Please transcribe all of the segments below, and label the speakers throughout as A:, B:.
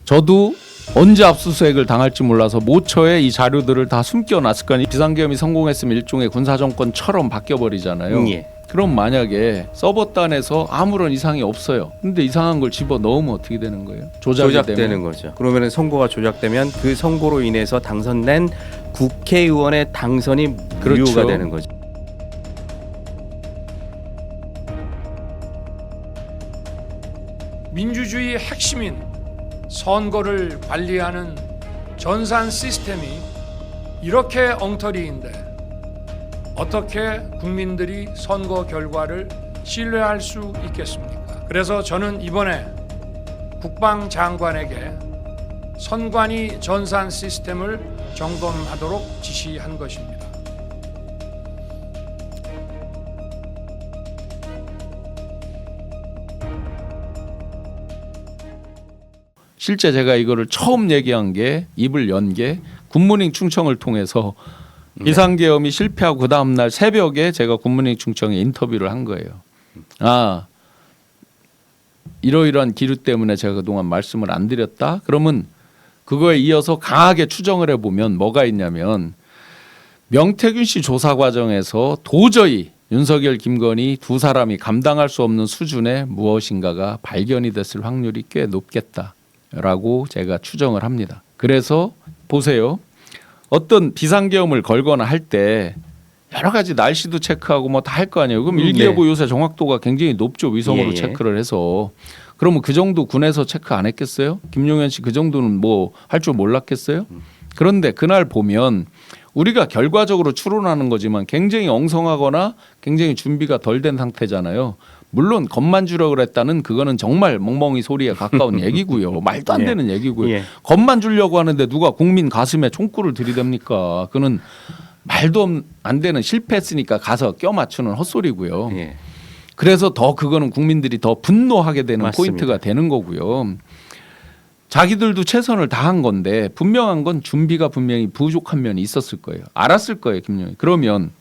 A: 저도 언제 압수수색을 당할지 몰라서 모처에 이 자료들을 다 숨겨놨을 거 아니에요. 비상계엄이 성공했으면 일종의 군사정권처럼 바뀌어버리잖아요.
B: 예.
A: 그럼 만약에 서버단에서 아무런 이상이 없어요. 근데 이상한 걸 집어넣으면 어떻게 되는 거예요?
B: 조작되는 거죠. 그러면 선거가 조작되면 그 선거로 인해서 당선된 국회의원의 당선이
A: 그렇죠.
B: 무효가 되는 거죠.
C: 민주주의의 핵심인 선거를 관리하는 전산 시스템이 이렇게 엉터리인데 어떻게 국민들이 선거 결과를 신뢰할 수 있겠습니까? 그래서 저는 이번에 국방장관에게 선관위 전산 시스템을 점검하도록 지시한 것입니다.
A: 실제 제가 이거를 처음 얘기한 게 입을 연 게 굿모닝 충청을 통해서 비상계엄이 실패하고 그 다음날 새벽에 제가 굿모닝 충청에 인터뷰를 한 거예요. 아, 이러이러한 기류 때문에 제가 그동안 말씀을 안 드렸다. 그러면 그거에 이어서 강하게 추정을 해보면 뭐가 있냐면 명태균 씨 조사 과정에서 도저히 윤석열, 김건희 두 사람이 감당할 수 없는 수준의 무엇인가가 발견이 됐을 확률이 꽤 높겠다라고 제가 추정을 합니다. 그래서 보세요. 어떤 비상계엄을 걸거나 할 때 여러 가지 날씨도 체크하고 뭐 다 할 거 아니에요. 그럼 일기예보 요새 정확도가 굉장히 높죠. 위성으로 체크를 해서. 그러면 그 정도 군에서 체크 안 했겠어요? 김용현 씨 그 정도는 뭐 할 줄 몰랐겠어요? 그런데 그날 보면 우리가 결과적으로 추론하는 거지만 굉장히 엉성하거나 굉장히 준비가 덜 된 상태잖아요. 물론 겁만 주려고 그랬다는 그거는 정말 멍멍이 소리에 가까운 얘기고요. 말도 안 되는 얘기고요. 겁만 주려고 하는데 누가 국민 가슴에 총구를 들이댑니까? 그는 말도 안 되는 실패했으니까 가서 껴 맞추는 헛소리고요. 그래서 더 그거는 국민들이 더 분노하게 되는
B: 맞습니다.
A: 포인트가 되는 거고요. 자기들도 최선을 다한 건데 분명한 건 준비가 분명히 부족한 면이 있었을 거예요. 알았을 거예요, 김용희. 그러면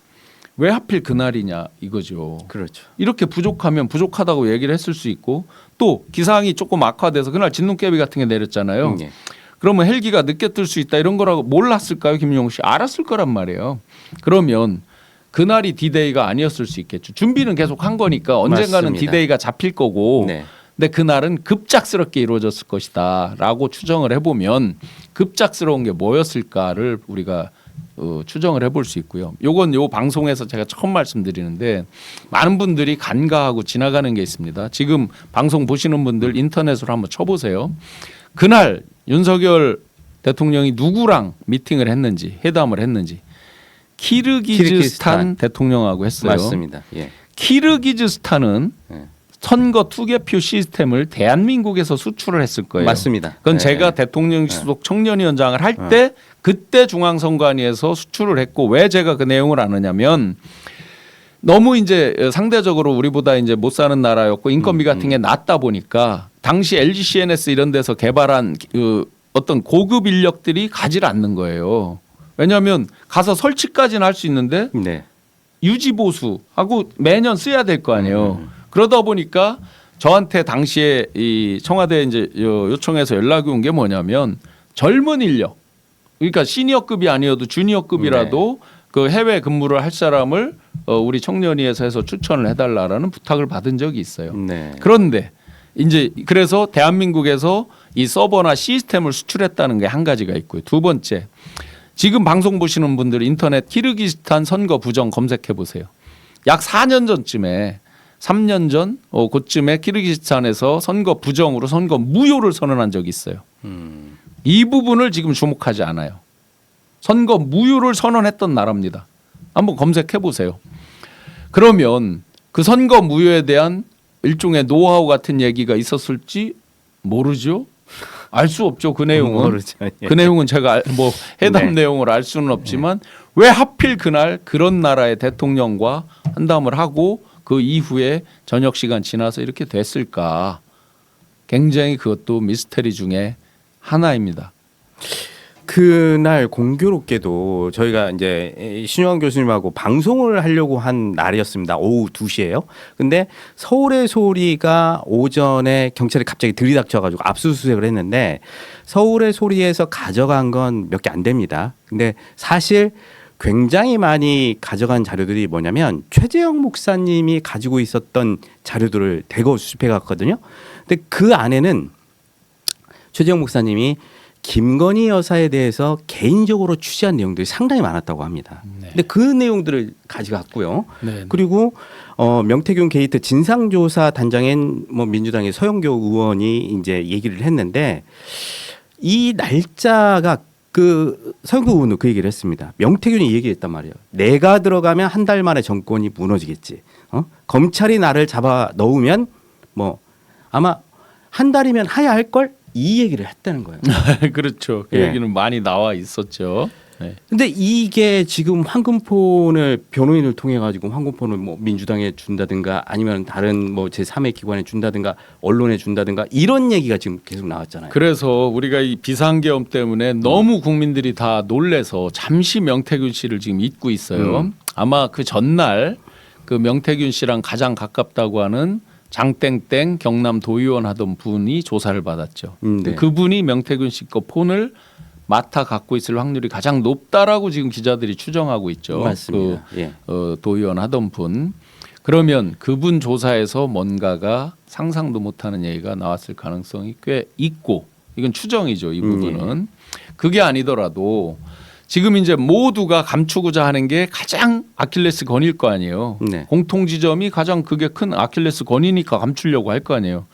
A: 왜 하필 그날이냐 이거죠.
B: 그렇죠.
A: 이렇게 부족하면 부족하다고 얘기를 했을 수 있고 또 기상이 조금 악화돼서 그날 진눈깨비 같은 게 내렸잖아요. 그러면 헬기가 늦게 뜰 수 있다 이런 거라고 몰랐을까요, 김용희 씨? 알았을 거란 말이에요. 그러면 그날이 디데이가 아니었을 수 있겠죠. 준비는 계속 한 거니까 언젠가는
B: 맞습니다.
A: 디데이가 잡힐 거고 근데 그날은 급작스럽게 이루어졌을 것이다라고 추정을 해보면 급작스러운 게 뭐였을까를 우리가 추정을 해볼 수 있고요. 요건 요 방송에서 제가 처음 말씀드리는데 많은 분들이 간과하고 지나가는 게 있습니다. 지금 방송 보시는 분들 인터넷으로 한번 쳐보세요. 그날 윤석열 대통령이 누구랑 미팅을 했는지 회담을 했는지 키르기즈스탄 대통령하고 했어요.
B: 맞습니다.
A: 키르기즈스탄은 선거 투개표 시스템을 대한민국에서 수출을 했을 거예요.
B: 맞습니다.
A: 그건 제가 대통령 수석 청년위원장을 할 때 그때 중앙선관위에서 수출을 했고 왜 제가 그 내용을 아느냐면 너무 이제 상대적으로 우리보다 이제 못 사는 나라였고 인건비 같은 게 낮다 보니까 당시 LG CNS 이런 데서 개발한 그 어떤 고급 인력들이 가지를 않는 거예요. 왜냐하면 가서 설치까지는 할 수 있는데 유지 보수하고 매년 써야 될 거 아니에요. 그러다 보니까 저한테 당시에 이 청와대 이제 요청해서 연락이 온 게 뭐냐면 젊은 인력, 그러니까 시니어급이 아니어도 주니어급이라도 그 해외 근무를 할 사람을 우리 청년위에서 해서 추천을 해달라라는 부탁을 받은 적이 있어요. 그런데 이제 그래서 대한민국에서 이 서버나 시스템을 수출했다는 게 한 가지가 있고요. 두 번째, 지금 방송 보시는 분들 인터넷 키르기스탄 선거 부정 검색해 보세요. 약 4년 전쯤에 3년 전 그쯤에 키르기스탄에서 선거 부정으로 선거 무효를 선언한 적이 있어요. 이 부분을 지금 주목하지 않아요. 선거 무효를 선언했던 나라입니다. 한번 검색해 보세요. 그러면 그 선거 무효에 대한 일종의 노하우 같은 얘기가 있었을지 모르죠. 알 수 없죠. 그 내용은. 그 내용은 제가 뭐 회담 내용을 알 수는 없지만 왜 하필 그날 그런 나라의 대통령과 한담을 하고 그 이후에 저녁 시간 지나서 이렇게 됐을까? 굉장히 그것도 미스터리 중에 하나입니다.
B: 그날 공교롭게도 저희가 이제 신유한 교수님하고 방송을 하려고 한 날이었습니다. 오후 2시에요. 근데 서울의 소리가 오전에 경찰이 갑자기 들이닥쳐가지고 압수수색을 했는데 서울의 소리에서 가져간 건 몇 개 안 됩니다. 근데 사실 굉장히 많이 가져간 자료들이 뭐냐면 최재형 목사님이 가지고 있었던 자료들을 대거 수집해 갔거든요. 근데 그 안에는 최재형 목사님이 김건희 여사에 대해서 개인적으로 취재한 내용들이 상당히 많았다고 합니다.
A: 네.
B: 근데 그 내용들을 가져갔고요.
A: 네.
B: 그리고 명태균 게이트 진상조사 단장인 뭐 민주당의 서영교 의원이 이제 얘기를 했는데 이 날짜가 그 서영교 의원도 그 얘기를 했습니다. 명태균이 이 얘기를 했단 말이에요. 내가 들어가면 한 달 만에 정권이 무너지겠지. 검찰이 나를 잡아 넣으면 뭐 아마 한 달이면 하야 할 걸. 이 얘기를 했다는 거예요.
A: 그렇죠. 그
B: 예.
A: 얘기는 많이 나와 있었죠. 네.
B: 근데 이게 지금 황금폰을 변호인을 통해 가지고 황금폰을 뭐 민주당에 준다든가 아니면 다른 뭐 제3의 기관에 준다든가 언론에 준다든가 이런 얘기가 지금 계속 나왔잖아요.
A: 그래서 우리가 이 비상계엄 때문에 너무 국민들이 다 놀래서 잠시 명태균 씨를 지금 잊고 있어요. 아마 그 전날 그 명태균 씨랑 가장 가깝다고 하는 장땡땡 경남 도의원 하던 분이 조사를 받았죠.
B: 네.
A: 그분이 명태균 씨 거 폰을 맡아 갖고 있을 확률이 가장 높다라고 지금 기자들이 추정하고 있죠.
B: 맞습니다. 예.
A: 도의원 하던 분. 그러면 그분 조사에서 뭔가가 상상도 못하는 얘기가 나왔을 가능성이 꽤 있고 이건 추정이죠. 이 부분은. 그게 아니더라도 지금 이제 모두가 감추고자 하는 게 가장 아킬레스 건일 거 아니에요.
B: 네.
A: 공통 지점이 가장 그게 큰 아킬레스 건이니까 감추려고 할 거 아니에요.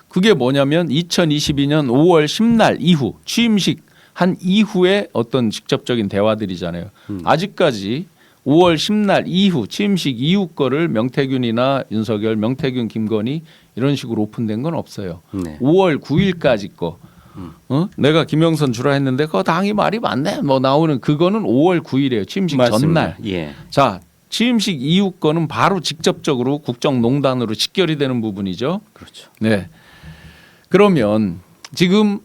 A: 그게 뭐냐면 2022년 5월 10날 이후 취임식 한 이후에 어떤 직접적인 대화들이잖아요. 아직까지 5월 10날 이후 취임식 이후 거를 명태균이나 윤석열, 명태균, 김건희 이런 식으로 오픈된 건 없어요.
B: 네.
A: 5월 9일까지 거. 내가 김영선 주라 했는데 그거 당이 말이 많네. 뭐 나오는 그거는 5월 9일이에요. 취임식
B: 맞습니다.
A: 전날.
B: 예.
A: 자, 취임식 이후 거는 바로 직접적으로 국정농단으로 직결이 되는 부분이죠.
B: 그렇죠.
A: 네. 그러면 지금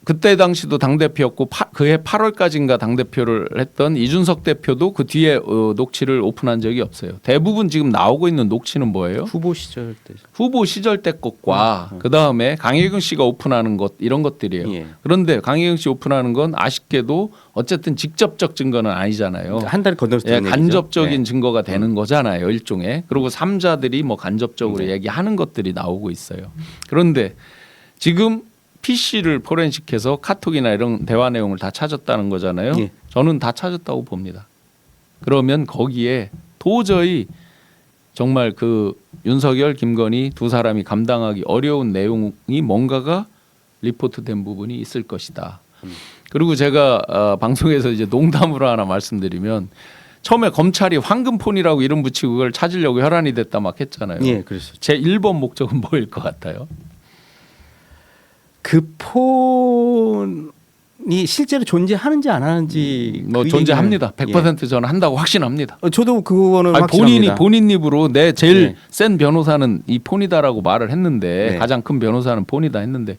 A: 그때 당시도 당대표였고 그해 8월까지인가 당대표를 했던 이준석 대표도 그 뒤에 녹취를 오픈한 적이 없어요. 대부분 지금 나오고 있는 녹취는 뭐예요?
B: 후보 시절 때.
A: 후보 시절 때 것과 그다음에 강혜경 씨가 오픈하는 것 이런 것들이에요.
B: 예.
A: 그런데 강혜경 씨 오픈하는 건 아쉽게도 어쨌든 직접적 증거는 아니잖아요.
B: 한 달 건너서
A: 예,
B: 들은
A: 간접적인
B: 얘기죠.
A: 증거가 되는 거잖아요. 일종의. 그리고 3자들이 뭐 간접적으로 얘기하는 것들이 나오고 있어요. 그런데 지금 PC를 포렌식해서 카톡이나 이런 대화 내용을 다 찾았다는 거잖아요.
B: 예.
A: 저는 다 찾았다고 봅니다. 그러면 거기에 도저히 정말 그 윤석열, 김건희 두 사람이 감당하기 어려운 내용이 뭔가가 리포트된 부분이 있을 것이다. 그리고 제가 방송에서 이제 농담으로 하나 말씀드리면 처음에 검찰이 황금폰이라고 이름 붙이고 그걸 찾으려고 혈안이 됐다 막 했잖아요.
B: 예, 그랬었죠.
A: 제 1번 목적은 뭐일 것 같아요?
B: 그 폰이 실제로 존재하는지 안 하는지
A: 뭐
B: 그
A: 존재합니다.
B: 얘기는-
A: 100% 저는 한다고 확신합니다.
B: 저도 그거는
A: 아니,
B: 확신합니다.
A: 본인 입으로 내 제일
B: 네.
A: 센 변호사는 이 폰이다라고 말을 했는데
B: 네.
A: 가장 큰 변호사는 폰이다 했는데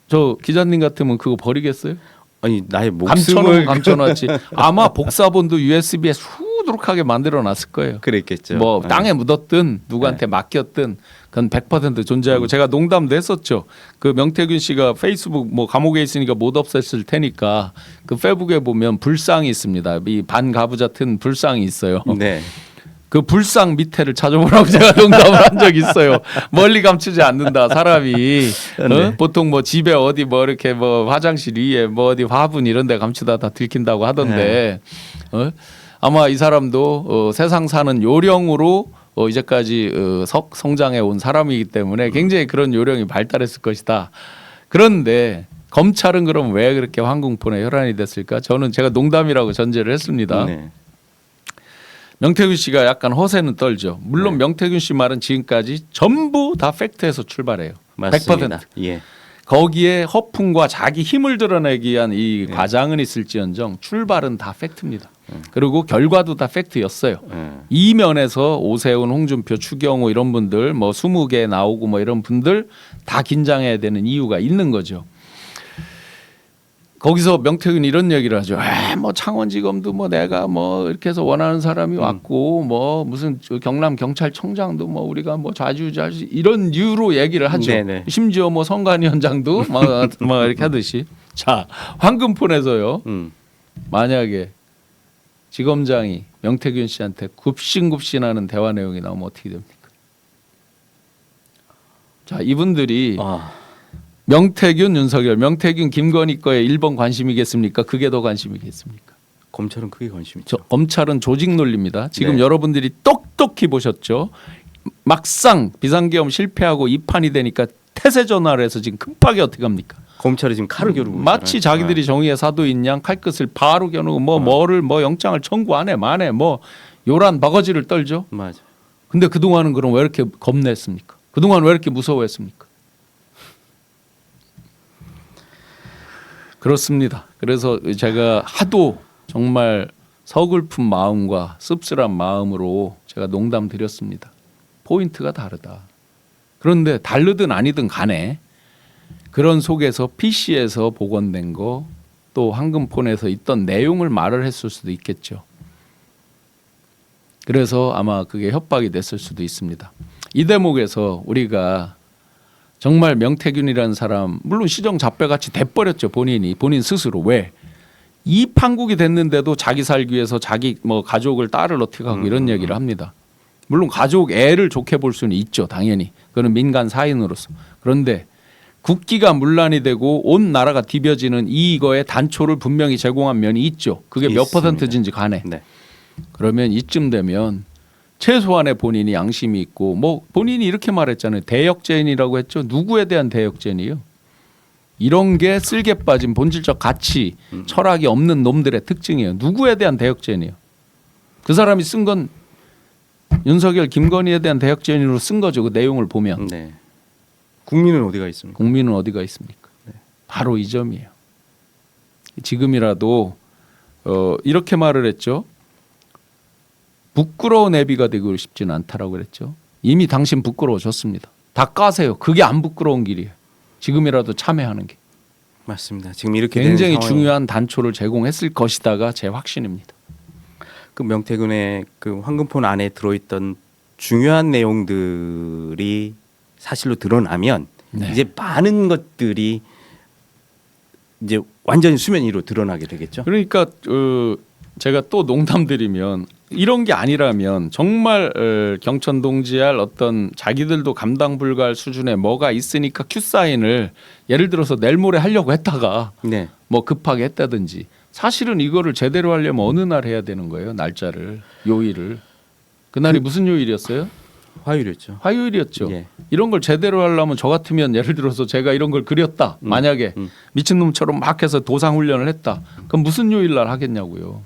A: 저 기자님 같으면 그거 버리겠어요?
B: 아니 나의
A: 감춰놓으면
B: 목숨을
A: 감춰놨지. 아마 복사본도 USB에 수두룩하게 만들어놨을 거예요.
B: 그랬겠죠.
A: 뭐
B: 네.
A: 땅에 묻었든 누구한테 맡겼든 그건 100% 존재하고 제가 농담도 했었죠. 그 명태균 씨가 페이스북 뭐 감옥에 있으니까 못 없앴을 테니까 그 페북에 보면 불상이 있습니다. 이 반가부자 튼 불상이 있어요.
B: 네.
A: 그 불상 밑에를 찾아보라고 제가 농담을 한 적이 있어요. 멀리 감추지 않는다 사람이.
B: 네.
A: 보통 뭐 집에 어디 뭐 이렇게 뭐 화장실 위에 뭐 어디 화분 이런 데 감추다 다 들킨다고 하던데 아마 이 사람도 세상 사는 요령으로 이제까지 성장해 온 사람이기 때문에 굉장히 그런 요령이 발달했을 것이다. 그런데 검찰은 그럼 왜 그렇게 황금폰에 혈안이 됐을까? 저는 제가 농담이라고 전제를 했습니다.
B: 네.
A: 명태균 씨가 약간 허세는 떨죠. 물론 명태균 씨 말은 지금까지 전부 다 팩트에서 출발해요.
B: 맞습니다.
A: 100%.
B: 예.
A: 거기에 허풍과 자기 힘을 드러내기 위한 이 과장은 있을지언정 출발은 다 팩트입니다. 그리고 결과도 다 팩트였어요. 이 면에서 오세훈, 홍준표, 추경호 이런 분들 뭐 20개 나오고 뭐 이런 분들 다 긴장해야 되는 이유가 있는 거죠. 거기서 명태균이 이런 얘기를 하죠. 뭐 창원지검도 뭐 내가 뭐 이렇게 해서 원하는 사람이 왔고 뭐 무슨 경남 경찰청장도 뭐 우리가 뭐 좌지우지할 수 이런 이유로 얘기를 하죠.
B: 네네.
A: 심지어 뭐 선관위원장도 막 이렇게 하듯이. 자, 황금폰에서요. 만약에 지검장이 명태균 씨한테 굽신굽신하는 대화 내용이 나오면 어떻게 됩니까? 자, 이분들이 명태균, 윤석열, 명태균, 김건희 거에 1번 관심이겠습니까? 그게 더 관심이겠습니까?
B: 검찰은 크게 관심 있죠.
A: 검찰은 조직 논리입니다. 지금
B: 네.
A: 여러분들이 똑똑히 보셨죠. 막상 비상계엄 실패하고 이판이 되니까 태세 전화를 해서 지금 급하게 어떻게 합니까?
B: 검찰이 지금 칼을 겨루고
A: 마치
B: 있잖아요.
A: 자기들이 정의의 사도인 양 칼끝을 바로 겨누고 뭐를 영장을 청구 안 해, 만해 뭐 요란 바가지를 떨죠.
B: 맞아.
A: 근데 그동안은 그럼 왜 이렇게 겁냈습니까? 그동안 왜 이렇게 무서워했습니까? 그렇습니다. 그래서 제가 하도 정말 서글픈 마음과 씁쓸한 마음으로 제가 농담 드렸습니다. 포인트가 다르다. 그런데 다르든 아니든 간에 그런 속에서 PC에서 복원된 거 또 황금폰에서 있던 내용을 말을 했을 수도 있겠죠. 그래서 아마 그게 협박이 됐을 수도 있습니다. 이 대목에서 우리가 정말 명태균이라는 사람 물론 시정잡배같이 돼버렸죠. 본인 스스로. 왜? 이 판국이 됐는데도 자기 살기 위해서 자기 뭐 가족을 딸을 어떻게 하고 이런 얘기를 합니다. 물론 가족 애를 좋게 볼 수는 있죠. 당연히. 그거는 민간 사인으로서. 그런데 국기가 문란이 되고 온 나라가 뒤벼지는 이거의 단초를 분명히 제공한 면이 있죠. 그게 몇
B: 있습니다.
A: 퍼센트인지 간에.
B: 네.
A: 그러면 이쯤 되면 최소한의 본인이 양심이 있고 뭐 본인이 이렇게 말했잖아요. 대역죄인이라고 했죠. 누구에 대한 대역죄인이요? 이런 게 쓸개 빠진 본질적 가치, 철학이 없는 놈들의 특징이에요. 누구에 대한 대역죄인이요? 그 사람이 쓴 건 윤석열, 김건희에 대한 대역죄인으로 쓴 거죠. 그 내용을 보면.
B: 네. 국민은 어디가 있습니까?
A: 국민은 어디가 있습니까? 바로 이 점이에요. 지금이라도 이렇게 말을 했죠. 부끄러운 애비가 되고 싶지는 않다라고 그랬죠. 이미 당신 부끄러워졌습니다. 다 까세요. 그게 안 부끄러운 길이에요. 지금이라도 참여하는 게.
B: 맞습니다. 지금 이렇게
A: 굉장히
B: 된 상황에
A: 중요한 단초를 제공했을 것이다가 제 확신입니다.
B: 그 명태균의 그 황금폰 안에 들어있던 중요한 내용들이 사실로 드러나면
A: 네.
B: 이제 많은 것들이 이제 완전히 수면 위로 드러나게 되겠죠.
A: 그러니까 제가 또 농담드리면 이런 게 아니라면 정말 경천동지할 어떤 자기들도 감당 불가할 수준의 뭐가 있으니까 큐 사인을 예를 들어서 내일 모레 하려고 했다가
B: 네.
A: 뭐 급하게 했다든지 사실은 이거를 제대로 하려면 어느 날 해야 되는 거예요. 날짜를 요일을. 그날이 무슨 요일이었어요?
B: 화요일이었죠.
A: 화요일이었죠.
B: 예.
A: 이런 걸 제대로 하려면 저 같으면 예를 들어서 제가 이런 걸 그렸다. 만약에 미친놈처럼 막 해서 도상훈련을 했다. 그럼 무슨 요일 날 하겠냐고요.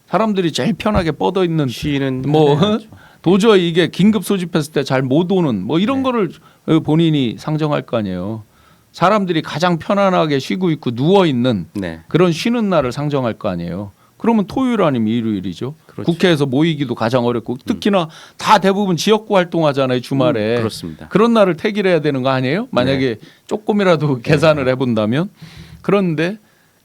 A: 사람들이 제일 편하게 뻗어 있는
B: 쉬는
A: 뭐
B: 해야죠.
A: 도저히 이게 긴급 소집했을 때 잘 못 오는 뭐 이런
B: 네.
A: 거를 본인이 상정할 거 아니에요. 사람들이 가장 편안하게 쉬고 있고 누워 있는
B: 네.
A: 그런 쉬는 날을 상정할 거 아니에요. 그러면 토요일 아니면 일요일이죠.
B: 그렇죠.
A: 국회에서 모이기도 가장 어렵고 특히나 다 대부분 지역구 활동하잖아요. 주말에.
B: 그렇습니다.
A: 그런 날을 택일해야 되는 거 아니에요? 만약에 조금이라도 계산을 해본다면. 그런데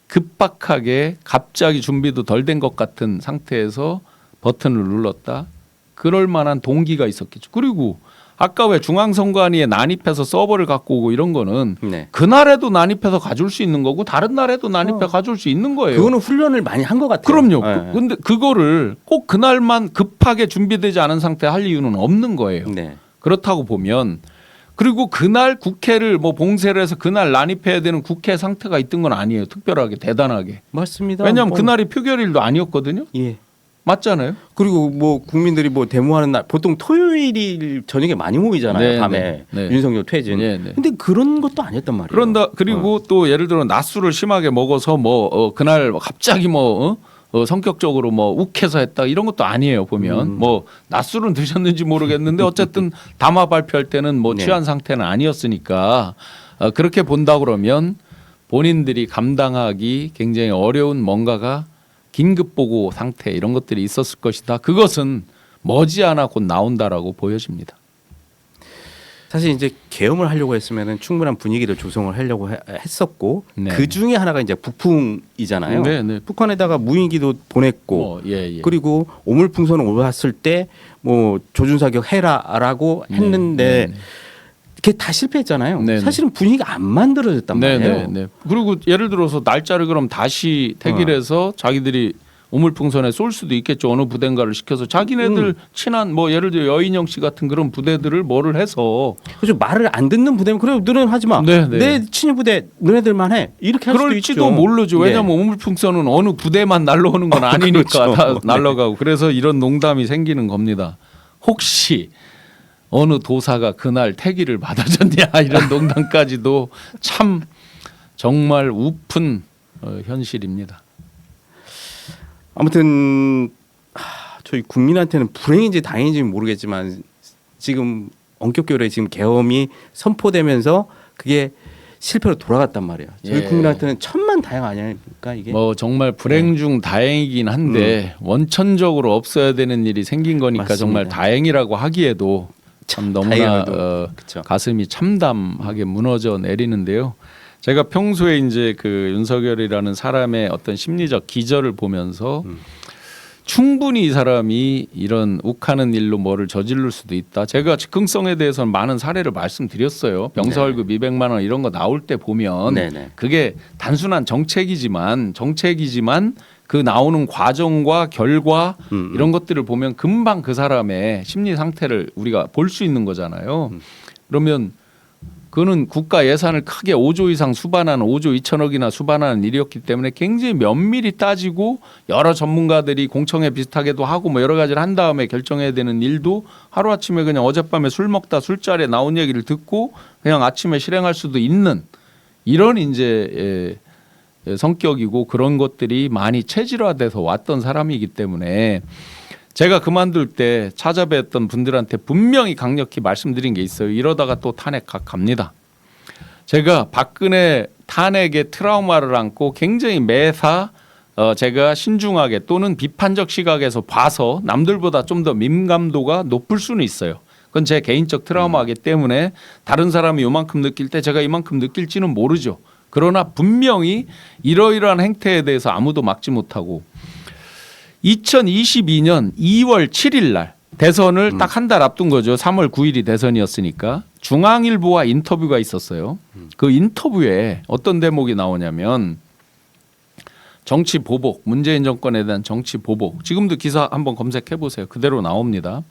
A: 급박하게 갑자기 준비도 덜 된 것 같은 상태에서 버튼을 눌렀다. 그럴 만한 동기가 있었겠죠. 그리고 아까 왜 중앙선관위에 난입해서 서버를 갖고 오고 이런 거는
B: 네.
A: 그날에도 난입해서 가져올 수 있는 거고 다른 날에도 난입해 가져올 수 있는 거예요.
B: 그거는 훈련을 많이 한 것 같아요.
A: 그럼요.
B: 네.
A: 근데 그거를 꼭 그날만 급하게 준비되지 않은 상태에 할 이유는 없는 거예요.
B: 네.
A: 그렇다고 보면 그리고 그날 국회를 뭐 봉쇄를 해서 그날 난입해야 되는 국회 상태가 있던 건 아니에요. 특별하게 대단하게.
B: 맞습니다.
A: 왜냐하면
B: 뭐,
A: 그날이 표결일도 아니었거든요.
B: 예.
A: 맞잖아요.
B: 그리고 뭐 국민들이 뭐 데모하는 날 보통 토요일이 저녁에 많이 모이잖아요.
A: 네,
B: 밤에
A: 네.
B: 윤석열 퇴진.
A: 네, 네.
B: 근데 그런 것도 아니었단 말이에요.
A: 그런다 그리고 또 예를 들어 낮술을 심하게 먹어서 뭐 그날 갑자기 뭐 성격적으로 뭐 욱해서 했다 이런 것도 아니에요. 보면 뭐 낮술은 드셨는지 모르겠는데 어쨌든 담화 발표할 때는 뭐
B: 네.
A: 취한 상태는 아니었으니까 그렇게 본다 그러면 본인들이 감당하기 굉장히 어려운 뭔가가 긴급 보고 상태 이런 것들이 있었을 것이다. 그것은 머지않아 곧 나온다라고 보여집니다.
B: 사실 이제 계엄을 하려고 했으면은 충분한 분위기를 조성을 하려고 했었고
A: 네.
B: 그 중에 하나가 이제 북풍이잖아요.
A: 네, 네.
B: 북한에다가 무인기도 보냈고
A: 예.
B: 그리고 오물풍선 올랐을 때 뭐 조준사격 해라라고 했는데
A: 네.
B: 그게 다 실패했잖아요.
A: 네, 네.
B: 사실은 분위기가 안 만들어졌단 말이에요.
A: 네. 그리고 예를 들어서 날짜를 그럼 다시 택일해서 자기들이 우물풍선에 쏠 수도 있겠죠. 어느 부대인가를 시켜서 자기네들 친한 뭐 예를 들어 여인영 씨 같은 그런 부대들을 뭐를 해서
B: 그래서 말을 안 듣는 부대면 그래 너는 하지 마.
A: 네, 네.
B: 내 친위 부대 너네들만 해. 이렇게 할 수도
A: 그럴지도
B: 있죠.
A: 모르죠.
B: 네.
A: 왜냐하면 우물풍선은 어느 부대만 날라오는 건 아니니까
B: 그렇죠.
A: 다 날라가고 그래서 이런 농담이 생기는 겁니다. 혹시 어느 도사가 그날 태기를 받아줬냐 이런 농담까지도 참 정말 우픈 현실입니다.
B: 아무튼 저희 국민한테는 불행인지 다행인지 모르겠지만 지금 원격교회 지금 계엄이 선포되면서 그게 실패로 돌아갔단 말이에요. 저희
A: 예.
B: 국민한테는 천만다행 아닙니까 이게?
A: 뭐 정말 불행 중 다행이긴 한데 원천적으로 없어야 되는 일이 생긴 거니까
B: 맞습니다.
A: 정말 다행이라고 하기에도 참 너무나
B: 다행하게도. 그쵸.
A: 가슴이 참담하게 무너져 내리는데요. 제가 평소에 이제 그 윤석열이라는 사람의 어떤 심리적 기저를 보면서 충분히 이 사람이 이런 욱하는 일로 뭐를 저지를 수도 있다. 제가 즉흥성에 대해서는 많은 사례를 말씀드렸어요. 병사
B: 네.
A: 월급 200만 원 이런 거 나올 때 보면
B: 네네.
A: 그게 단순한 정책이지만 그 나오는 과정과 결과 이런 것들을 보면 금방 그 사람의 심리 상태를 우리가 볼 수 있는 거잖아요. 그러면 그거는 국가 예산을 크게 5조 이상 수반하는 5조 2천억이나 수반하는 일이었기 때문에 굉장히 면밀히 따지고 여러 전문가들이 공청회 비슷하게도 하고 뭐 여러 가지를 한 다음에 결정해야 되는 일도 하루아침에 그냥 어젯밤에 술 먹다 술자리에 나온 얘기를 듣고 그냥 아침에 실행할 수도 있는 이런 이제 성격이고 그런 것들이 많이 체질화돼서 왔던 사람이기 때문에 제가 그만둘 때 찾아뵀던 분들한테 분명히 강력히 말씀드린 게 있어요. 이러다가 또 탄핵 갑니다. 제가 박근혜 탄핵의 트라우마를 안고 굉장히 매사 제가 신중하게 또는 비판적 시각에서 봐서 남들보다 좀 더 민감도가 높을 수는 있어요. 그건 제 개인적 트라우마이기 때문에 다른 사람이 요만큼 느낄 때 제가 이만큼 느낄지는 모르죠. 그러나 분명히 이러이러한 행태에 대해서 아무도 막지 못하고 2022년 2월 7일 날 대선을 딱 한 달 앞둔 거죠. 3월 9일이 대선이었으니까 중앙일보와 인터뷰가 있었어요. 그 인터뷰에 어떤 대목이 나오냐면 정치 보복, 문재인 정권에 대한 정치 보복. 지금도 기사 한번 검색해 보세요. 그대로 나옵니다.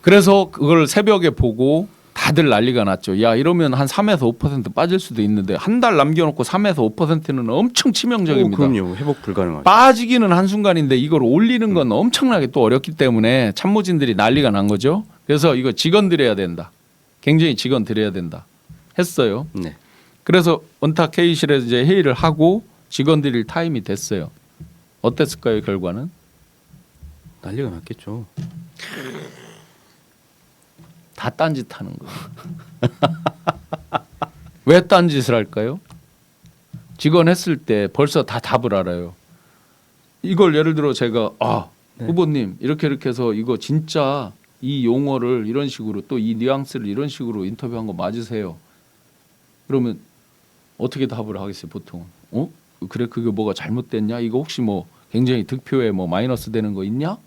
A: 그래서 그걸 새벽에 보고 다들 난리가 났죠. 야 이러면 한 3에서 5% 빠질 수도 있는데 한 달 남겨놓고 3에서 5%는 엄청 치명적입니다.
B: 그럼요. 회복 불가능하죠.
A: 빠지기는 한순간인데 이걸 올리는 건 엄청나게 또 어렵기 때문에 참모진들이 난리가 난 거죠. 그래서 이거 직원 들여야 된다. 굉장히 직원 들여야 된다. 했어요.
B: 네.
A: 그래서 원탁 회의실에서 이제 회의를 하고 직원 들일 타임이 됐어요. 어땠을까요, 결과는?
B: 난리가 났겠죠.
A: 다 딴짓 하는 거예요. 왜 딴짓을 할까요? 직원 했을 때 벌써 다 답을 알아요. 이걸 예를 들어 제가
B: 네.
A: 후보님 이렇게 해서 이거 진짜 이 용어를 이런 식으로 또 이 뉘앙스를 이런 식으로 인터뷰한 거 맞으세요? 그러면 어떻게 답을 하겠어요, 보통은? 그래 그게 뭐가 잘못됐냐? 이거 혹시 뭐 굉장히 득표에 뭐 마이너스 되는 거 있냐?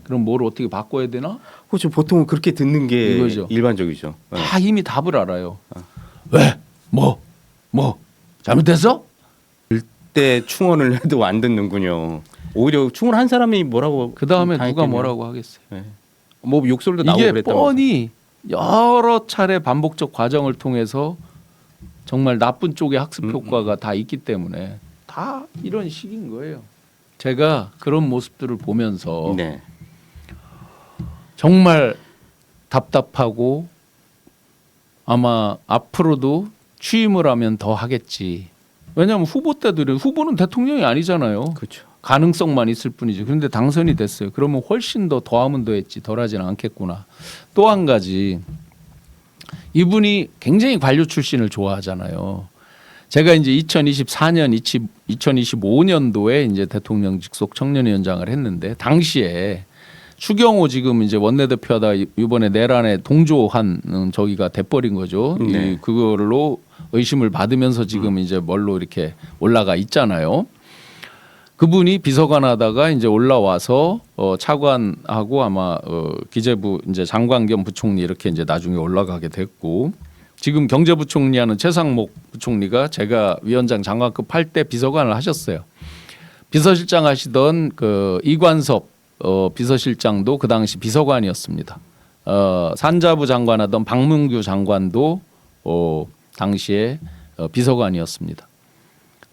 A: 그럼 뭘 어떻게 바꿔야 되나?
B: 그렇죠. 보통은 그렇게 듣는 게
A: 이거죠.
B: 일반적이죠.
A: 다 이미 답을 알아요. 왜? 뭐 잘못됐어?
B: 그때 충원을 해도 안 듣는군요. 오히려 충원한 사람이 뭐라고
A: 그 다음에 누가
B: 당했겠네요.
A: 뭐라고 하겠어요?
B: 네. 뭐 욕설도 나오고
A: 이게
B: 그랬다고.
A: 뻔히 여러 차례 반복적 과정을 통해서 정말 나쁜 쪽의 학습 효과가 다 있기 때문에 다 이런 식인 거예요. 제가 그런 모습들을 보면서
B: 네.
A: 정말 답답하고 아마 앞으로도 취임을 하면 더 하겠지. 왜냐하면 후보 때들은 후보는 대통령이 아니잖아요.
B: 그렇죠.
A: 가능성만 있을 뿐이지. 그런데 당선이 됐어요. 그러면 훨씬 더 더하면 더했지 덜하지는 않겠구나. 또 한 가지 이분이 굉장히 관료 출신을 좋아하잖아요. 제가 이제 2024년, 2025년도에 이제 대통령 직속 청년위원장을 했는데 당시에 추경호 지금 이제 원내대표하다 이번에 내란에 동조한 저기가 돼버린 거죠.
B: 네.
A: 이 그걸로 의심을 받으면서 지금 이제 뭘로 이렇게 올라가 있잖아요. 그분이 비서관 하다가 이제 올라와서 차관하고 아마 기재부 이제 장관 겸 부총리 이렇게 이제 나중에 올라가게 됐고 지금 경제부총리하는 최상목 부총리가 제가 위원장 장관급 할 때 비서관을 하셨어요. 비서실장 하시던 그 이관섭 비서실장도 그 당시 비서관이었습니다. 산자부 장관하던 박문규 장관도 당시에 비서관이었습니다.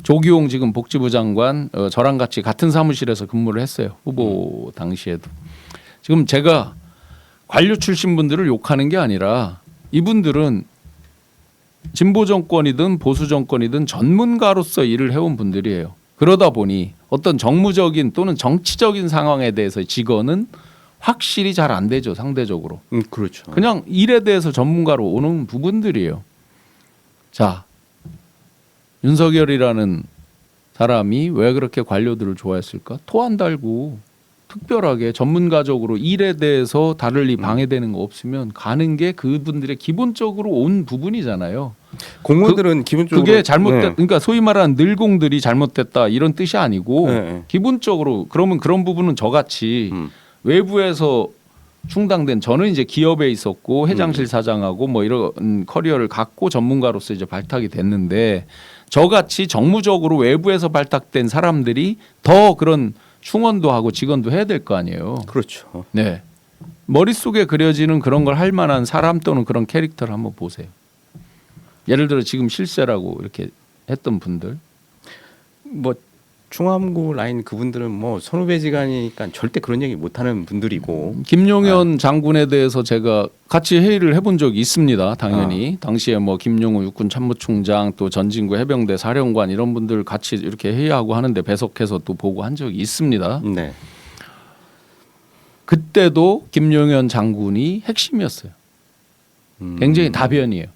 A: 조기용 지금 복지부 장관 저랑 같이 같은 사무실에서 근무를 했어요. 후보 당시에도. 지금 제가 관료 출신 분들을 욕하는 게 아니라 이분들은 진보 정권이든 보수 정권이든 전문가로서 일을 해온 분들이에요. 그러다 보니 어떤 정무적인 또는 정치적인 상황에 대해서 직언은 확실히 잘 안 되죠. 상대적으로.
B: 그렇죠.
A: 그냥 일에 대해서 전문가로 오는 부분들이에요. 자, 윤석열이라는 사람이 왜 그렇게 관료들을 좋아했을까? 토 안 달고 특별하게 전문가적으로 일에 대해서 다를 리 방해되는 거 없으면 가는 게 그분들의 기본적으로 온 부분이잖아요.
B: 공무원들은 기본적으로
A: 그게 잘못됐,
B: 네.
A: 그러니까 소위 말하는 늘공들이 잘못됐다 이런 뜻이 아니고
B: 네.
A: 기본적으로 그러면 그런 부분은 저같이 외부에서 충당된 저는 이제 기업에 있었고 회장실 사장하고 뭐 이런 커리어를 갖고 전문가로서 이제 발탁이 됐는데 저같이 정무적으로 외부에서 발탁된 사람들이 더 그런 충원도 하고 직원도 해야 될 거 아니에요.
B: 그렇죠.
A: 네. 머릿속에 그려지는 그런 걸 할 만한 사람 또는 그런 캐릭터를 한번 보세요. 예를 들어 지금 실세라고 이렇게 했던 분들.
B: 뭐 충암구 라인 그분들은 뭐 선후배지간이니까 절대 그런 얘기 못하는 분들이고
A: 김용현 장군에 대해서 제가 같이 회의를 해본 적이 있습니다. 당연히 당시에 뭐 김용우 육군 참모총장 또 전진구 해병대 사령관 이런 분들 같이 이렇게 회의하고 하는데 배석해서 또 보고 한 적이 있습니다.
B: 네.
A: 그때도 김용현 장군이 핵심이었어요. 굉장히 다변이에요.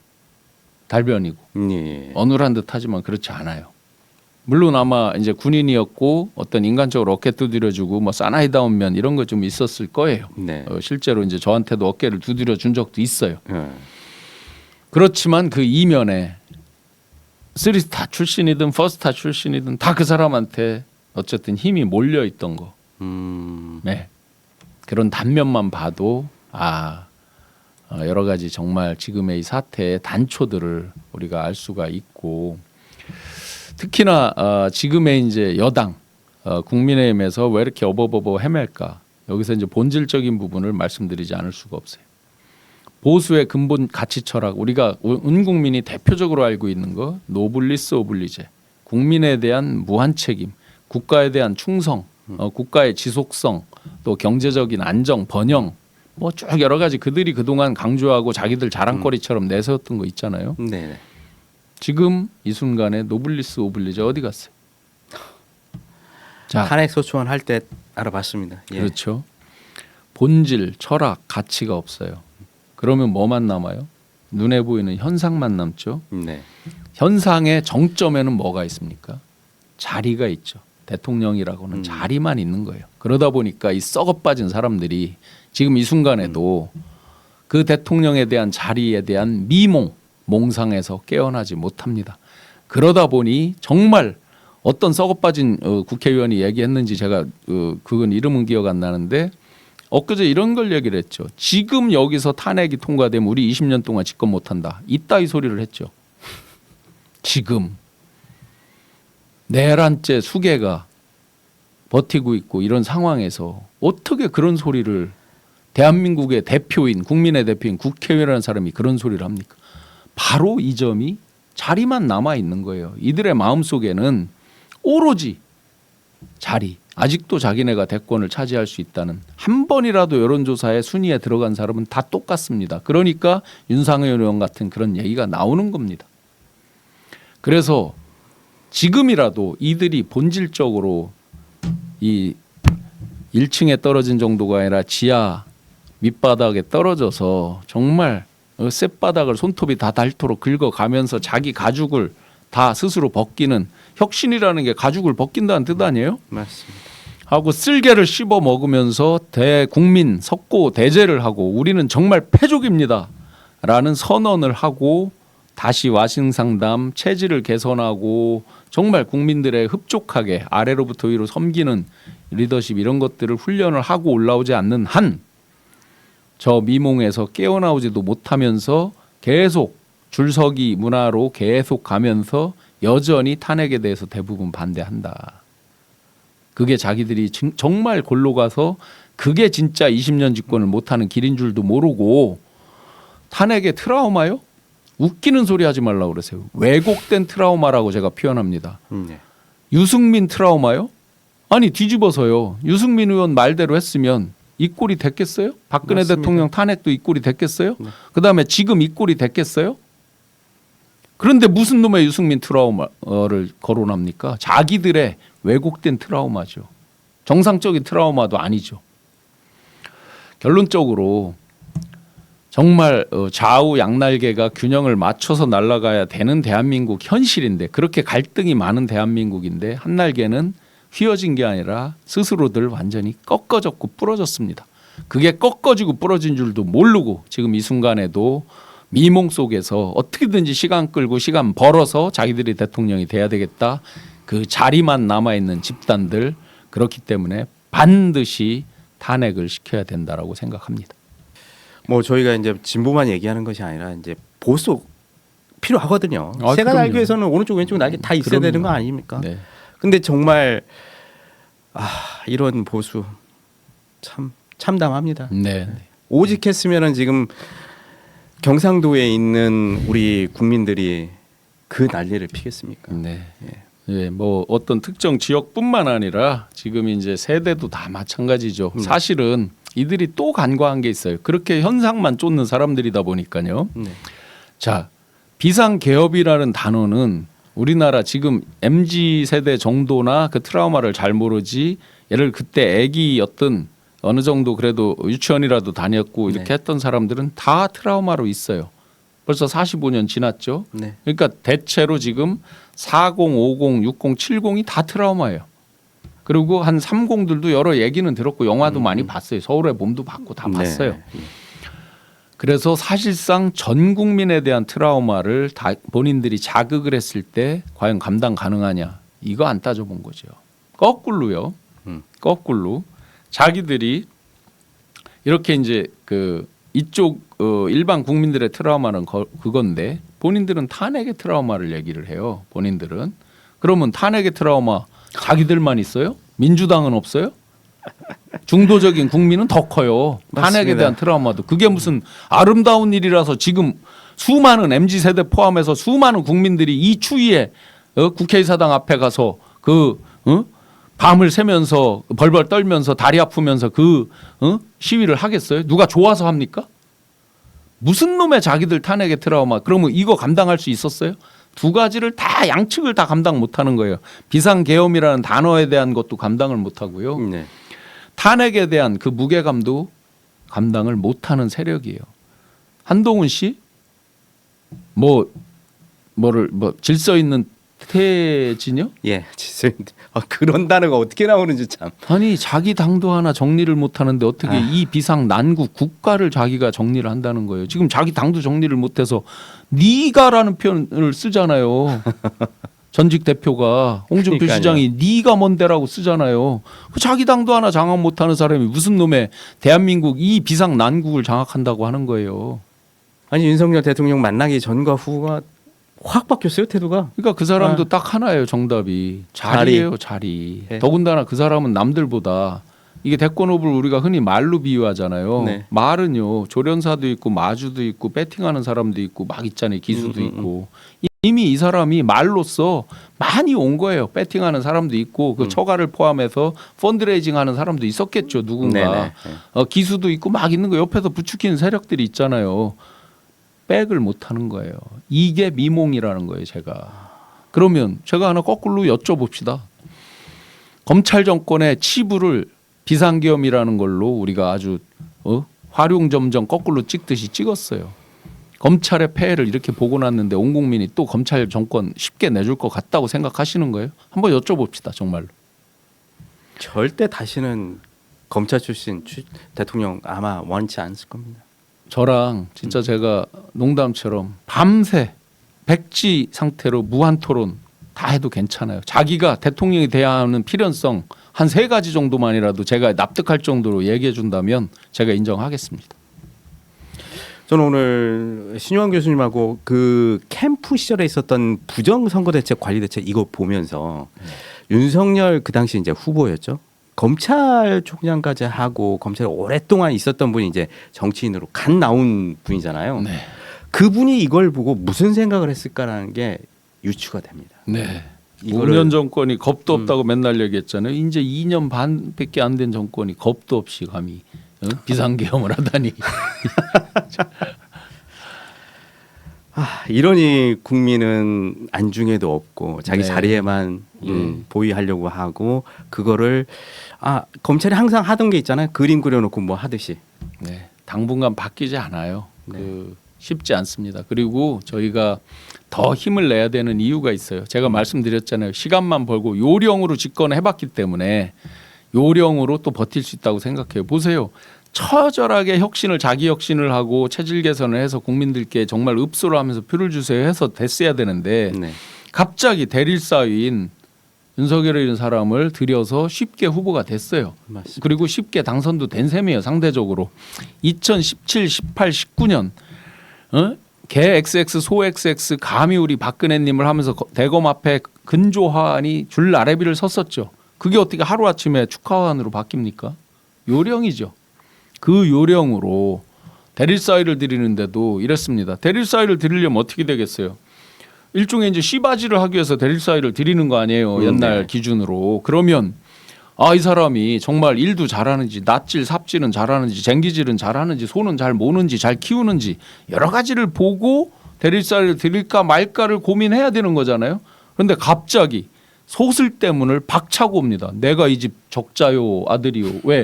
A: 달변이고
B: 예.
A: 어눌한 듯하지만 그렇지 않아요. 물론 아마 이제 군인이었고 어떤 인간적으로 어깨 두드려주고 뭐 사나이다운 면 이런 거 좀 있었을 거예요.
B: 네.
A: 실제로 이제 저한테도 어깨를 두드려 준 적도 있어요.
B: 예.
A: 그렇지만 그 이면에 3스타 출신이든 퍼스타 출신이든 다 그 사람한테 어쨌든 힘이 몰려 있던 거. 네. 그런 단면만 봐도 여러 가지 정말 지금의 이 사태의 단초들을 우리가 알 수가 있고 특히나 지금의 이제 여당 국민의힘에서 왜 이렇게 어버버버 헤맬까? 여기서 이제 본질적인 부분을 말씀드리지 않을 수가 없어요. 보수의 근본 가치 철학 우리가 온 국민이 대표적으로 알고 있는 거 노블리스 오블리제 국민에 대한 무한 책임 국가에 대한 충성 국가의 지속성 또 경제적인 안정 번영 뭐 쭉 여러 가지 그들이 그동안 강조하고 자기들 자랑거리처럼 내세웠던 거 있잖아요.
B: 네.
A: 지금 이 순간에 노블리스 오블리제 어디 갔어요? 자,
B: 탄핵 소추안 할 때 알아봤습니다. 예.
A: 그렇죠. 본질, 철학, 가치가 없어요. 그러면 뭐만 남아요? 눈에 보이는 현상만 남죠.
B: 네.
A: 현상의 정점에는 뭐가 있습니까? 자리가 있죠. 대통령이라고는 자리만 있는 거예요. 그러다 보니까 이 썩어 빠진 사람들이 지금 이 순간에도 그 대통령에 대한 자리에 대한 몽상에서 깨어나지 못합니다. 그러다 보니 정말 어떤 썩어 빠진 국회의원이 얘기했는지 제가 그건 이름은 기억 안 나는데 엊그제 이런 걸 얘기를 했죠. 지금 여기서 탄핵이 통과되면 우리 20년 동안 집권 못한다. 이따위 소리를 했죠. 지금 내란죄 수개가 버티고 있고 이런 상황에서 어떻게 그런 소리를 대한민국의 대표인 국민의 대표인 국회의원이라는 사람이 그런 소리를 합니까? 바로 이 점이 자리만 남아 있는 거예요. 이들의 마음속에는 오로지 자리 아직도 자기네가 대권을 차지할 수 있다는 한 번이라도 여론조사에 순위에 들어간 사람은 다 똑같습니다. 그러니까 윤상현 의원 같은 그런 얘기가 나오는 겁니다. 그래서 지금이라도 이들이 본질적으로 이 1층에 떨어진 정도가 아니라 지하 밑바닥에 떨어져서 정말 쌔바닥을 손톱이 다 닳도록 긁어가면서 자기 가죽을 다 스스로 벗기는 혁신이라는 게 가죽을 벗긴다는 뜻 아니에요?
B: 맞습니다.
A: 하고 쓸개를 씹어 먹으면서 대국민 석고 대제를 하고 우리는 정말 패족입니다라는 선언을 하고 다시 와싱상담 체질을 개선하고 정말 국민들의 흡족하게 아래로부터 위로 섬기는 리더십 이런 것들을 훈련을 하고 올라오지 않는 한 저 미몽에서 깨어나오지도 못하면서 계속 줄서기 문화로 계속 가면서 여전히 탄핵에 대해서 대부분 반대한다. 그게 자기들이 정말 골로 가서 그게 진짜 20년 집권을 못하는 길인 줄도 모르고 탄핵의 트라우마요? 웃기는 소리 하지 말라고 그러세요. 왜곡된 트라우마라고 제가 표현합니다.
B: 네.
A: 유승민 트라우마요? 아니 뒤집어서요. 유승민 의원 말대로 했으면 이 꼴이 됐겠어요? 박근혜
B: 맞습니다.
A: 대통령 탄핵도 이 꼴이 됐겠어요?
B: 네.
A: 그다음에 지금 이 꼴이 됐겠어요? 그런데 무슨 놈의 유승민 트라우마를 거론합니까? 자기들의 왜곡된 트라우마죠. 정상적인 트라우마도 아니죠. 결론적으로 정말 좌우 양날개가 균형을 맞춰서 날아가야 되는 대한민국 현실인데 그렇게 갈등이 많은 대한민국인데 한 날개는 휘어진 게 아니라 스스로들 완전히 꺾어졌고 부러졌습니다. 그게 꺾어지고 부러진 줄도 모르고 지금 이 순간에도 미몽 속에서 어떻게든지 시간 끌고 시간 벌어서 자기들이 대통령이 돼야 되겠다. 그 자리만 남아있는 집단들 그렇기 때문에 반드시 탄핵을 시켜야 된다라고 생각합니다.
B: 뭐 저희가 이제 진보만 얘기하는 것이 아니라 이제 보수 필요하거든요.
A: 아,
B: 새가
A: 그럼요.
B: 날기 위해서는 오른쪽 왼쪽 날개 다 있어야
A: 그럼요.
B: 되는 거 아닙니까?
A: 네.
B: 근데 정말 이런 보수 참 참담합니다.
A: 네.
B: 오직 했으면은 지금 경상도에 있는 우리 국민들이 그 난리를 피겠습니까?
A: 네. 예, 뭐 어떤 특정 지역뿐만 아니라 지금 이제 세대도 다 마찬가지죠. 사실은 이들이 또 간과한 게 있어요. 그렇게 현상만 쫓는 사람들이다 보니까요.
B: 네.
A: 자, 비상개업이라는 단어는 우리나라 지금 MZ 세대 정도나 그 트라우마를 잘 모르지 예를 그때 애기였던 어느 정도 그래도 유치원이라도 다녔고 이렇게
B: 네.
A: 했던 사람들은 다 트라우마로 있어요. 벌써 45년 지났죠.
B: 네.
A: 그러니까 대체로 지금 40, 50, 60, 70이 다 트라우마예요. 그리고 한 30들도 여러 얘기는 들었고 영화도 많이 봤어요. 서울의 봄도 봤고 다 봤어요.
B: 네.
A: 그래서 사실상 전 국민에 대한 트라우마를 다 본인들이 자극을 했을 때 과연 감당 가능하냐 이거 안 따져본 거죠. 거꾸로요. 거꾸로 자기들이 이렇게 이제 그 이쪽 일반 국민들의 트라우마는 그건데 본인들은 탄핵의 트라우마를 얘기를 해요. 본인들은 그러면 탄핵의 트라우마 자기들만 있어요? 민주당은 없어요? 중도적인 국민은 더 커요. 탄핵에
B: 맞습니다.
A: 대한 트라우마도 그게 무슨 아름다운 일이라서 지금 수많은 MZ 세대 포함해서 수많은 국민들이 이 추위에 국회의사당 앞에 가서 밤을 새면서 벌벌 떨면서 다리 아프면서 시위를 하겠어요? 누가 좋아서 합니까? 무슨 놈의 자기들 탄핵의 트라우마? 그러면 이거 감당할 수 있었어요? 두 가지를 다 양측을 다 감당 못하는 거예요. 비상계엄이라는 단어에 대한 것도 감당을 못하고요.
B: 네.
A: 탄핵에 대한 그 무게감도 감당을 못하는 세력이에요. 한동훈 씨 질서 있는 태진요?
B: 예, 그런 단어가 어떻게 나오는지 참.
A: 아니 자기 당도 하나 정리를 못하는데 어떻게 이 비상 난국 국가를 자기가 정리를 한다는 거예요. 지금 자기 당도 정리를 못해서 네가라는 표현을 쓰잖아요. 전직 대표가 홍준표
B: 그러니까요.
A: 시장이 네가 뭔데라고 쓰잖아요. 그 자기 당도 하나 장악 못하는 사람이 무슨 놈의 대한민국 이 비상 난국을 장악한다고 하는 거예요.
B: 아니 윤석열 대통령 만나기 전과 후가 확 바뀌었어요 태도가.
A: 그러니까 그 사람도 딱 하나예요 정답이 자리예요 자리.
B: 네.
A: 더군다나 그 사람은 남들보다 이게 대권 후보를 우리가 흔히 말로 비유하잖아요.
B: 네.
A: 말은요 조련사도 있고 마주도 있고 배팅하는 사람도 있고 막 있잖아요 기수도 있고 이미 이 사람이 말로써 많이 온 거예요. 배팅하는 사람도 있고 그 처가를 포함해서 펀드레이징하는 사람도 있었겠죠 누군가.
B: 네네.
A: 기수도 있고 막 있는 거 옆에서 부추기는 세력들이 있잖아요. 백을 못 하는 거예요. 이게 미몽이라는 거예요, 제가. 그러면 제가 하나 거꾸로 여쭤봅시다. 검찰 정권의 치부를 비상계엄이라는 걸로 우리가 아주 활용점정 거꾸로 찍듯이 찍었어요. 검찰의 폐해를 이렇게 보고 났는데 온 국민이 또 검찰 정권 쉽게 내줄 것 같다고 생각하시는 거예요? 한번 여쭤봅시다, 정말로.
B: 절대 다시는 검찰 출신 대통령 아마 원치 않을 겁니다.
A: 저랑 진짜 제가 농담처럼 밤새 백지 상태로 무한 토론 다 해도 괜찮아요. 자기가 대통령이 돼야 하는 필연성 한 3가지 정도만이라도 제가 납득할 정도로 얘기해 준다면 제가 인정하겠습니다.
B: 저는 오늘 신유환 교수님하고 그 캠프 시절에 있었던 부정선거대책 관리대책 이거 보면서 윤석열 그 당시 이제 후보였죠. 검찰총장까지 하고 검찰에 오랫동안 있었던 분이 이제 정치인으로 간 나온 분이잖아요.
A: 네.
B: 그분이 이걸 보고 무슨 생각을 했을까라는 게 유추가 됩니다.
A: 네.
B: 이거를-
A: 5년 정권이 겁도 없다고 맨날 얘기했잖아요. 이제 2년 반밖에 안 된 정권이 겁도 없이 감히 비상계엄을 하다니.
B: 이러니 국민은 안중에도 없고 자기
A: 네.
B: 자리에만 보위하려고 하고 그거를 검찰이 항상 하던 게 있잖아요. 그림 그려놓고 뭐 하듯이.
A: 네. 당분간 바뀌지 않아요.
B: 네.
A: 쉽지 않습니다. 그리고 저희가 더 힘을 내야 되는 이유가 있어요. 제가 말씀드렸잖아요. 시간만 벌고 요령으로 집권해봤기 때문에 요령으로 또 버틸 수 있다고 생각해요. 보세요. 처절하게 자기 혁신을 하고 체질 개선을 해서 국민들께 정말 읍소를 하면서 표를 주세요 해서 됐어야 되는데
B: 네.
A: 갑자기 대릴사위인 윤석열이라는 사람을 들여서 쉽게 후보가 됐어요.
B: 맞습니다.
A: 그리고 쉽게 당선도 된 셈이에요. 상대적으로 2017, 18, 19년 개 XX 소 XX 감히 우리 박근혜님을 하면서 대검 앞에 근조화환이 줄 아래비를 섰었죠. 그게 어떻게 하루아침에 축하환으로 바뀝니까? 요령이죠. 그 요령으로 대릴사위를 드리는데도 이랬습니다. 대릴사위를 드리려면 어떻게 되겠어요? 일종의 이제 씨바지를 하기 위해서 대릴사위를 드리는 거 아니에요. 옛날
B: 네.
A: 기준으로. 그러면 이 사람이 정말 일도 잘하는지 낫질 삽질은 잘하는지 쟁기질은 잘하는지 소는 잘 모는지 잘 키우는지 여러 가지를 보고 대릴사위를 드릴까 말까를 고민해야 되는 거잖아요. 그런데 갑자기 소슬대문을 박차고 옵니다. 내가 이 집 적자요 아들이요. 왜?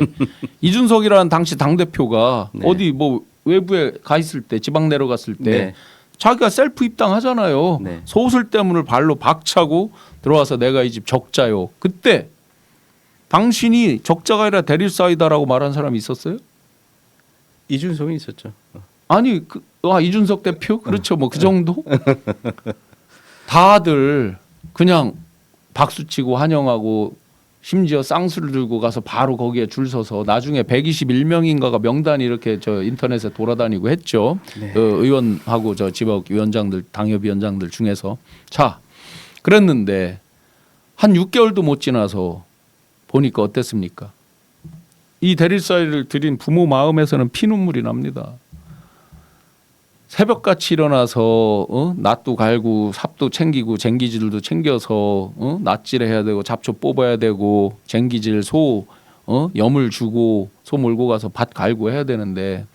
A: 이준석이라는 당시 당대표가
B: 네.
A: 어디 뭐 외부에 가 있을 때 지방 내려갔을 때
B: 네.
A: 자기가 셀프 입당하잖아요.
B: 네.
A: 소슬대문을 발로 박차고 들어와서 내가 이 집 적자요. 그때 당신이 적자가 아니라 대릴사위다라고 말한 사람이 있었어요?
B: 이준석이 있었죠.
A: 아니 이준석 대표 그렇죠. 뭐 그 정도? 다들 그냥 박수치고 환영하고 심지어 쌍수를 들고 가서 바로 거기에 줄 서서 나중에 121명인가가 명단이 이렇게 저 인터넷에 돌아다니고 했죠.
B: 네.
A: 의원하고 저 지역위원장들 당협위원장들 중에서 자 그랬는데 한 6개월도 못 지나서 보니까 어땠습니까? 이 대릴사위를 드린 부모 마음에서는 피눈물이 납니다. 새벽같이 일어나서 낫도 갈고 삽도 챙기고 쟁기질도 챙겨서 낫질해야 되고 잡초 뽑아야 되고 쟁기질 소 염을 주고 소 몰고 가서 밭 갈고 해야 되는데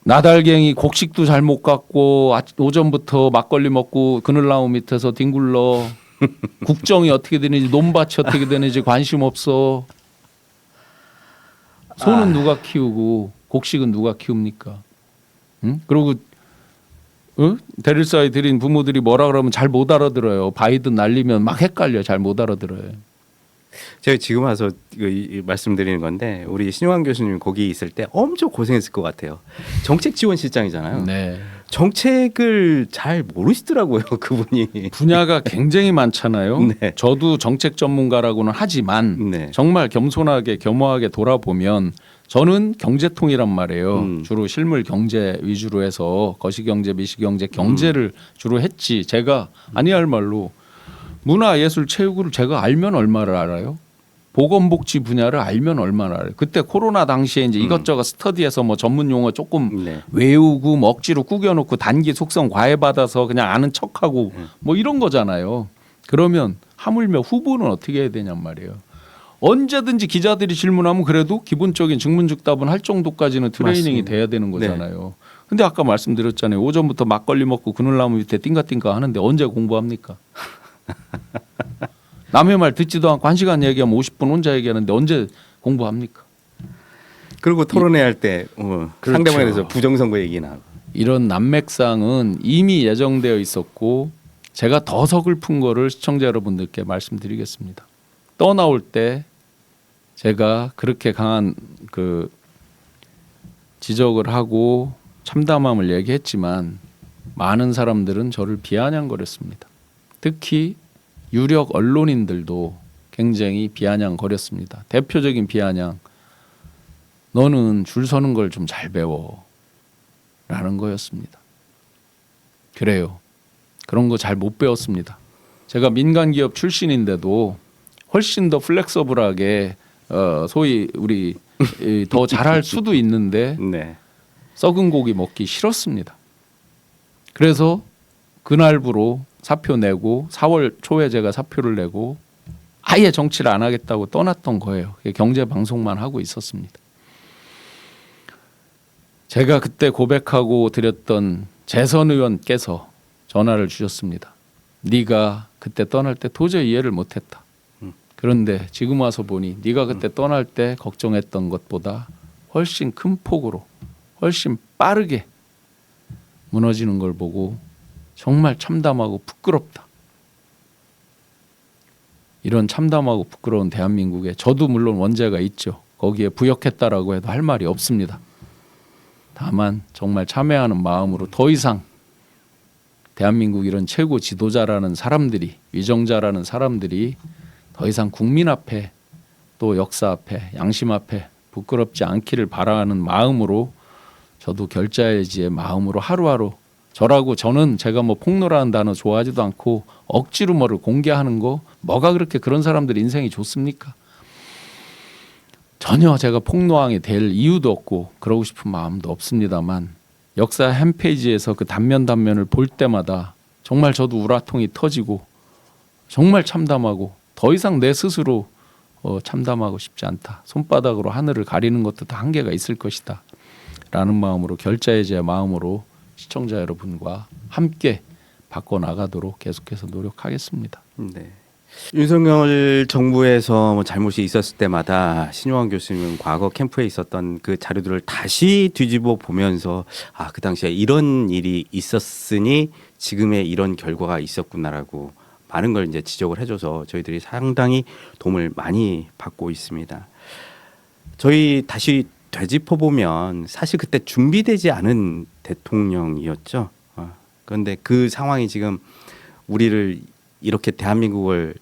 A: 나달갱이 곡식도 잘 못 갖고 오전부터 막걸리 먹고 그늘나무 밑에서 뒹굴러 국정이 어떻게 되는지 논밭이 어떻게 되는지 관심 없어. 소는 누가 키우고 곡식은 누가 키웁니까? 응? 그리고 대릴사위 드린 부모들이 뭐라 그러면 잘 못 알아들어요. 바이든 날리면 막 헷갈려. 잘 못 알아들어요.
B: 제가 지금 와서 말씀드리는 건데 우리 신유환 교수님 거기 있을 때 엄청 고생했을 것 같아요. 정책지원실장이잖아요.
A: 네.
B: 정책을 잘 모르시더라고요, 그분이.
A: 분야가 굉장히 많잖아요.
B: 네.
A: 저도 정책 전문가라고는 하지만
B: 네.
A: 정말 겸손하게 겸허하게 돌아보면 저는 경제통이란 말이에요. 주로 실물 경제 위주로 해서 거시경제, 미시경제, 경제를 주로 했지. 제가 아니할 말로 문화예술 체육을 제가 알면 얼마를 알아요? 보건복지 분야를 알면 얼마나 알아요? 그때 코로나 당시에 이제 이것저것 스터디해서 뭐 전문 용어 조금
B: 네.
A: 외우고 뭐 억지로 꾸겨놓고 단기 속성 과외받아서 그냥 아는 척하고 뭐 이런 거잖아요. 그러면 하물며 후보는 어떻게 해야 되냔 말이에요. 언제든지 기자들이 질문하면 그래도 기본적인 증문즉답은 할 정도까지는 트레이닝이
B: 맞습니다.
A: 돼야 되는 거잖아요. 근데 아까 말씀드렸잖아요. 오전부터 막걸리 먹고 그늘나무 밑에 띵가띵가 하는데 언제 공부합니까? 남의 말 듣지도 않고 1시간 얘기하면 50분 혼자 얘기하는데 언제 공부합니까?
B: 그리고 토론회 할 때
A: 그렇죠.
B: 상대방에 대해서 부정선거 얘기나 하고.
A: 이런 난맥상은 이미 예정되어 있었고 제가 더 서글픈 거를 시청자 여러분들께 말씀드리겠습니다. 떠나올 때 제가 그렇게 강한 그 지적을 하고 참담함을 얘기했지만 많은 사람들은 저를 비아냥거렸습니다. 특히 유력 언론인들도 굉장히 비아냥거렸습니다. 대표적인 비아냥, 너는 줄 서는 걸 좀 잘 배워 라는 거였습니다. 그래요. 그런 거 잘 못 배웠습니다. 제가 민간기업 출신인데도 훨씬 더 플렉서블하게 소위 우리 더 잘할 수도 있는데
B: 네.
A: 썩은 고기 먹기 싫었습니다. 그래서 그날부로 사표 내고 4월 초에 제가 사표를 내고 아예 정치를 안 하겠다고 떠났던 거예요. 경제 방송만 하고 있었습니다. 제가 그때 고백하고 드렸던 재선 의원께서 전화를 주셨습니다. 네가 그때 떠날 때 도저히 이해를 못했다. 그런데 지금 와서 보니 네가 그때 떠날 때 걱정했던 것보다 훨씬 큰 폭으로 훨씬 빠르게 무너지는 걸 보고 정말 참담하고 부끄럽다. 이런 참담하고 부끄러운 대한민국에 저도 물론 원죄가 있죠. 거기에 부역했다라고 해도 할 말이 없습니다. 다만 정말 참회하는 마음으로 더 이상 대한민국 이런 최고 지도자라는 사람들이, 위정자라는 사람들이 더 이상 국민 앞에 또 역사 앞에 양심 앞에 부끄럽지 않기를 바라는 마음으로 저도 결자해지의 마음으로 하루하루 저는 제가 뭐 폭로라는 단어 좋아하지도 않고 억지로 뭐를 공개하는 거 뭐가 그렇게 그런 사람들 인생이 좋습니까? 전혀 제가 폭로왕이 될 이유도 없고 그러고 싶은 마음도 없습니다만 역사 홈페이지에서 그 단면을 볼 때마다 정말 저도 우라통이 터지고 정말 참담하고 더 이상 내 스스로 참담하고 싶지 않다. 손바닥으로 하늘을 가리는 것도 다 한계가 있을 것이다. 라는 마음으로 결자해제의 마음으로 시청자 여러분과 함께 바꿔나가도록 계속해서 노력하겠습니다.
B: 네. 윤석열 정부에서 뭐 잘못이 있었을 때마다 신용환 교수님은 과거 캠프에 있었던 그 자료들을 다시 뒤집어 보면서 그 당시에 이런 일이 있었으니 지금의 이런 결과가 있었구나라고 많은 걸 이제 지적을 해줘서 저희들이 상당히 도움을 많이 받고 있습니다. 저희 다시 되짚어 보면 사실 그때 준비되지 않은 대통령이었죠. 그런데 그 상황이 지금 우리를 이렇게 대한민국을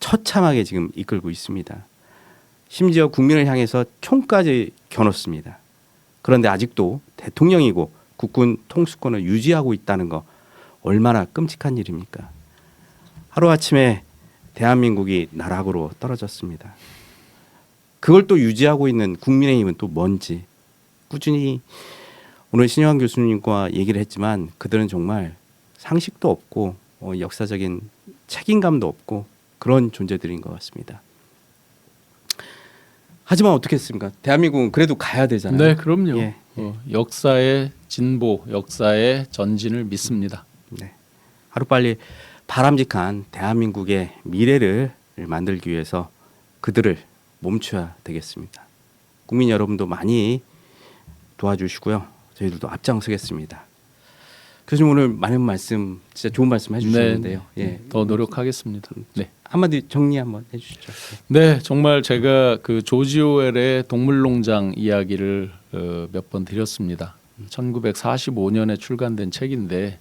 B: 처참하게 지금 이끌고 있습니다. 심지어 국민을 향해서 총까지 겨눴습니다. 그런데 아직도 대통령이고 국군 통수권을 유지하고 있다는 거 얼마나 끔찍한 일입니까? 하루아침에 대한민국이 나락으로 떨어졌습니다. 그걸 또 유지하고 있는 국민의힘은 또 뭔지 꾸준히 오늘 신영환 교수님과 얘기를 했지만 그들은 정말 상식도 없고 역사적인 책임감도 없고 그런 존재들인 것 같습니다. 하지만 어떻겠습니까? 대한민국은 그래도 가야 되잖아요.
A: 네, 그럼요.
B: 예.
A: 역사의 진보, 역사의 전진을 믿습니다.
B: 네. 하루빨리 바람직한 대한민국의 미래를 만들기 위해서 그들을 멈춰야 되겠습니다. 국민 여러분도 많이 도와주시고요. 저희들도 앞장서겠습니다. 교수님 오늘 많은 말씀, 진짜 좋은 말씀 해주셨는데요.
A: 네,
B: 예,
A: 더 노력하겠습니다. 네.
B: 한마디 정리 한번 해주시죠.
A: 네, 정말 제가 그 조지 오웰의 동물농장 이야기를 몇 번 드렸습니다. 1945년에 출간된 책인데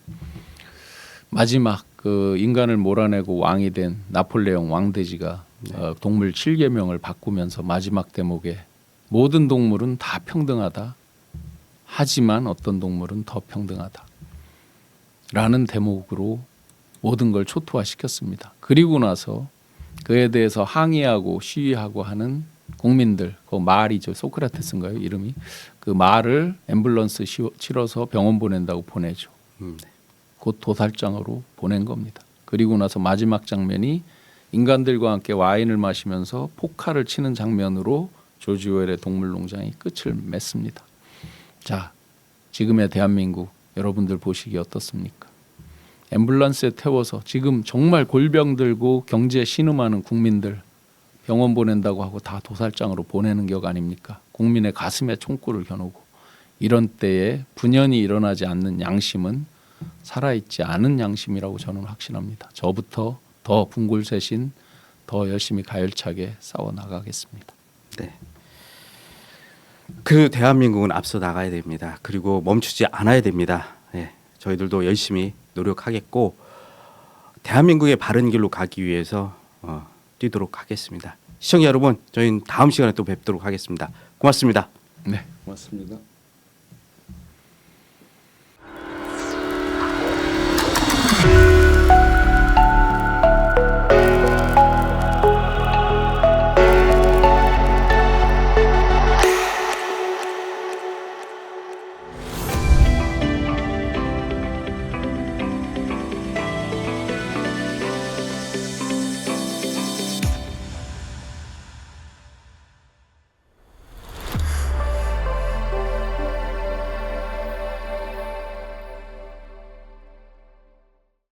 A: 마지막 그 인간을 몰아내고 왕이 된 나폴레옹 왕돼지가 동물 7계명을 바꾸면서 마지막 대목에 모든 동물은 다 평등하다. 하지만 어떤 동물은 더 평등하다. 라는 대목으로 모든 걸 초토화시켰습니다. 그리고 나서 그에 대해서 항의하고 시위하고 하는 국민들, 그 말이죠. 소크라테스인가요? 이름이. 그 말을 앰뷸런스 실어서 병원 보낸다고 보내죠. 곧 도살장으로 보낸 겁니다. 그리고 나서 마지막 장면이 인간들과 함께 와인을 마시면서 포카를 치는 장면으로 조지 오웰의 동물농장이 끝을 맺습니다. 자, 지금의 대한민국 여러분들 보시기 어떻습니까? 앰뷸런스에 태워서 지금 정말 골병 들고 경제에 신음하는 국민들 병원 보낸다고 하고 다 도살장으로 보내는 격 아닙니까? 국민의 가슴에 총구를 겨누고 이런 때에 분연히 일어나지 않는 양심은 살아있지 않은 양심이라고 저는 확신합니다. 저부터 더 분골쇄신, 더 열심히 가열차게 싸워 나가겠습니다.
B: 네. 그 대한민국은 앞서 나가야 됩니다. 그리고 멈추지 않아야 됩니다. 예, 저희들도 열심히 노력하겠고 대한민국의 바른 길로 가기 위해서 뛰도록 하겠습니다. 시청자 여러분, 저희는 다음 시간에 또 뵙도록 하겠습니다. 고맙습니다.
A: 네, 고맙습니다.